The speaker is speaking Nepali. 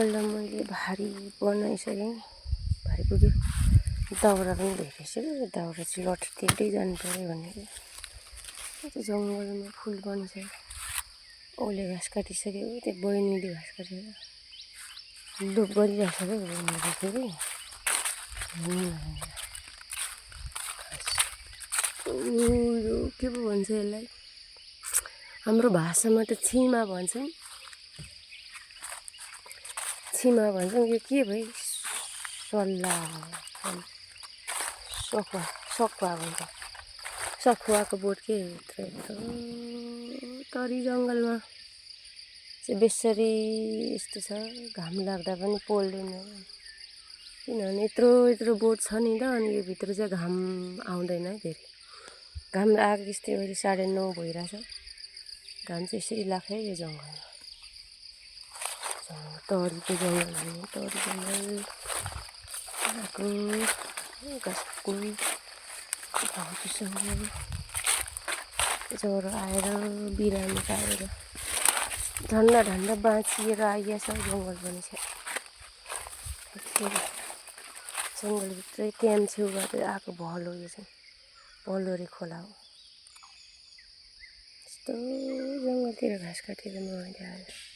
जङ्गलमा मैले भारी बनाइसकेँ, भारी पुग्यो। दाउरा पनि भेटेछु, दाउरा चाहिँ लट्ठिँदै जानु पऱ्यो भनेर त्यो जङ्गलमा फुल बनिसक्यो। उसले घाँस काटिसक्यो, त्यो बहिनीले घाँस काटेर डुब गरिरहेको छ क्या बहिनीले फेरि यो के पो भन्छ यसलाई, हाम्रो भाषामा त छिमा भन्छौँ, छिमा भन्छौँ। यो के भाइ सल्ला सखुवा भन्छ, सखुवाको बोट के यत्रो तरी जङ्गलमा चाहिँ बेसरी यस्तो छ, घाम लाग्दा पनि पोल्दैन किनभने यत्रो बोट छ नि त। अनि यो भित्र चाहिँ घाम आउँदैन है, धेरै घाम आएको जस्तै अहिले 9:30 भइरहेछ, घाम चाहिँ यसरी लाग्छ है यो जङ्गलमा। तरीको जङ्गल भन्ने तरी जङ्गल आएको घाँस काट्ने भाउजूसँग ज्वरो आएर बिरामी पारेर ठन्डा बाँचिएर आइएछ जङ्गल पनि छ। जङ्गलभित्रै क्याम्प छेउबाट आएको भल हो यो चाहिँ, भलरी खोला हो। यस्तो जङ्गलतिर घाँस काटेर मैले आएँ।